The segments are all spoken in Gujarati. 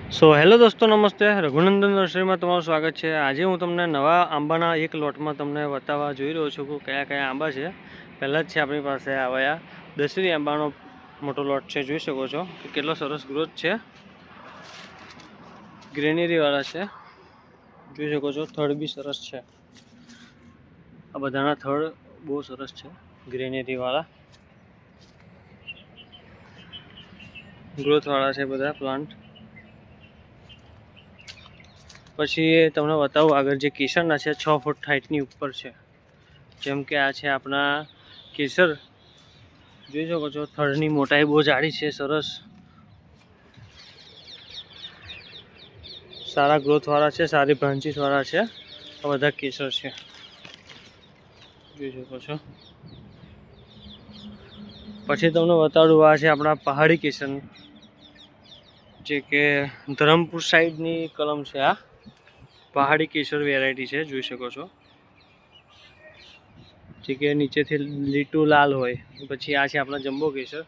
સો હેલો દોસ્તો, નમસ્તે. રઘુનંદન નર્સરીમાં તમારું સ્વાગત છે. આજે હું તમને નવા આંબાના એક લોટમાં તમને બતાવવા જોઈ રહ્યો છું કે કયા કયા આંબા છે. પહેલાં જ છે આપણી પાસે આવ્યા દશેરી આંબાનો મોટો લોટ છે. જોઈ શકો છો કે કેટલો સરસ ગ્રોથ છે, ગ્રેનરીવાળા છે. જોઈ શકો છો થડ બી સરસ છે. આ બધાના થડ બહુ સરસ છે, ગ્રેનરીવાળા ગ્રોથવાળા છે બધા પ્લાન્ટ. પછી તમને બતાવું આગળ જે કેસરના છે 6 ફૂટ હાઇટની ઉપર છે. જેમ કે આ છે આપણા કેસર. જોઈ શકો છો થડની મોટાઈ બહુ જાડી છે, સરસ સારા ગ્રોથવાળા છે, સારી બ્રાન્ચીસવાળા છે. આ બધા કેસર છે, જોઈ શકો છો. પછી તમને બતાડું આ છે આપણા પહાડી કેસર, જે કે ધરમપુર સાઈડની કલમ છે. આ પહાડી કેસર વેરાયટી છે, જોઈ શકો છો. જે કે નીચેથી લીટું લાલ હોય. પછી આ છે આપણા જમ્બો કેસર.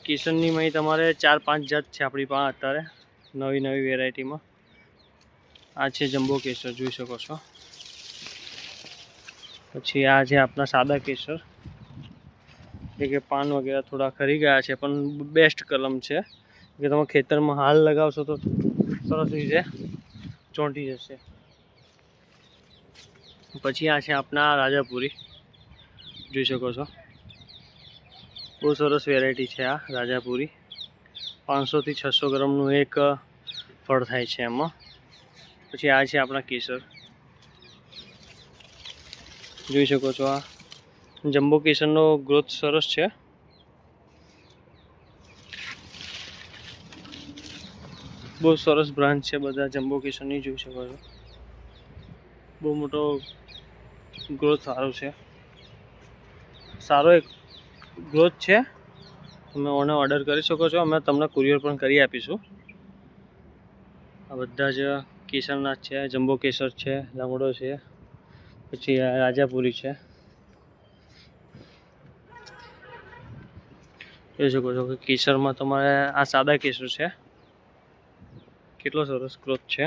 કેસરની માં તમારે 4-5 જાત છે આપણી પાસે અત્યારે નવી વેરાયટીમાં. આ છે જમ્બો કેસર, જોઈ શકો છો. પછી આ છે આપણા સાદા કેસર, જે કે પાન વગેરે થોડા ખરી ગયા છે, પણ બેસ્ટ કલમ છે કે તમે ખેતરમાં હાલ લગાવશો તો સરસ રીતે ચોંટી જશે. પછી આ છે આપણા રાજાપુરી, જોઈ શકો છો. બહુ સરસ વેરાયટી છે આ રાજાપુરી. 500 થી 600 ગ્રામનું એક ફળ થાય છે એમાં. પછી આ છે આપણા કેસર, જોઈ શકો છો. આ જમ્બો કેસરનો ગ્રોથ સરસ છે. બહુ સરસ બ્રાન્ચ છે બધા જમ્બો કેસરની, જોઈ શકો છો. બહુ મોટો ગ્રોથ સારો છે, સારો એક ગ્રોથ છે. તમે ઓને ઓર્ડર કરી શકો છો, અમે તમને કુરિયર પણ કરી આપીશું. આ બધા જ કેસરના છે. જમ્બો કેસર છે, લંગડો છે, પછી રાજાપુરી છે. જોઈ શકો છો કે કેસરમાં તમારે આ સાદા કેસર છે, કેટલો સરસ ગ્રોથ છે.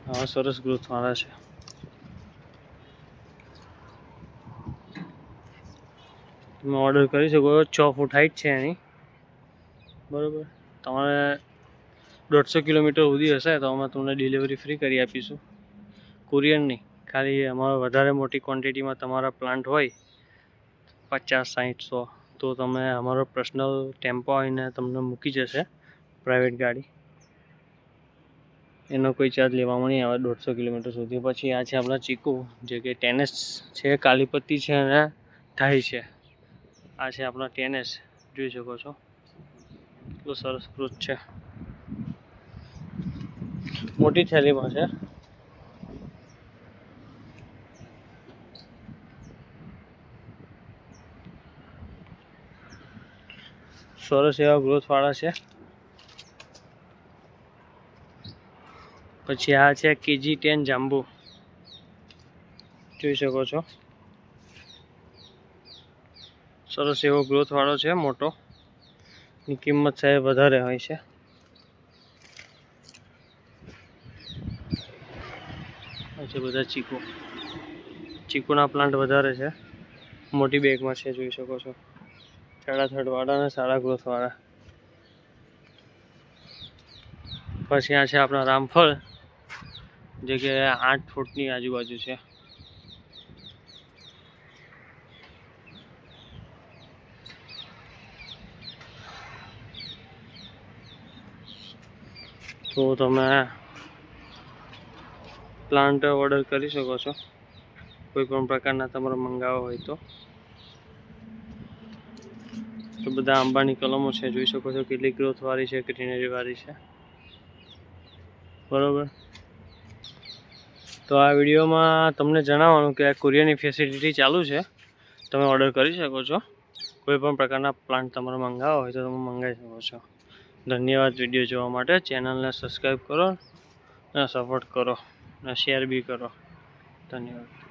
હા, સરસ ગ્રોથ વાળા છે. તમે ઓર્ડર કરી શકો છો. 6 ફૂટ હાઈટ છે એની, બરાબર. તમારે 150 કિલોમીટર સુધી હશે તો અમે તમને ડિલિવરી ફ્રી કરી આપીશું, કુરિયર નહીં. ખાલી અમારો વધારે મોટી ક્વોન્ટિટીમાં તમારા પ્લાન્ટ હોય 50-60-100, તો તમે અમારો પર્સનલ ટેમ્પો આવીને તમને મૂકી જશે, પ્રાઇવેટ ગાડી. એનો કોઈ ચાર્જ લેવામાં નહીં આવે 150 કિલોમીટર સુધી. પછી આ છે આપણા ચીકુ, જે કે ટેનેસ છે, કાલીપત્તી છે અને ઢાઈ છે. આ છે આપણા ટેનેસ, જોઈ શકો છો. એટલો સરસ ગ્રોથ છે, મોટી થેલીમાં છે. સરસ એવા ગ્રોથવાળા છે. પછી આ છે KG10 જાંબુ, જોઈ શકો છો. સરસ એવો ગ્રોથવાળો છે, મોટો. ની કિંમત સાહેબ વધારે હોય છે. આ છે બધા ચીકુના પ્લાન્ટ વધારે છે, મોટી બેગમાં છે, જોઈ શકો છો. સાડા થડવાળા અને સારા ગ્રોથવાળા. પછી આ છે આપણા રામફળ, જે કે 8 ફૂટની આજુબાજુ છે. તો તમે પ્લાન્ટ ઓર્ડર કરી શકો છો, કોઈ પણ પ્રકારના તમારે મંગાવવા હોય તો. બધા આંબાની કલમો છે, જોઈ શકો છો કેટલી ગ્રોથવાળી છે, ગ્રીનરીવાળી છે, બરાબર. તો આ વિડીયોમાં તમને જણાવવાનું કે આ કુરિયરની ફેસિલિટી ચાલુ છે, તમે ઓર્ડર કરી શકો છો. કોઈ પણ પ્રકારના પ્લાન્ટ તમારે મંગાવવા હોય તો તમે મંગાવી શકો છો. ધન્યવાદ વિડીયો જોવા માટે. ચેનલને સબસ્ક્રાઈબ કરો અને સપોર્ટ કરો અને શેર બી કરો. ધન્યવાદ.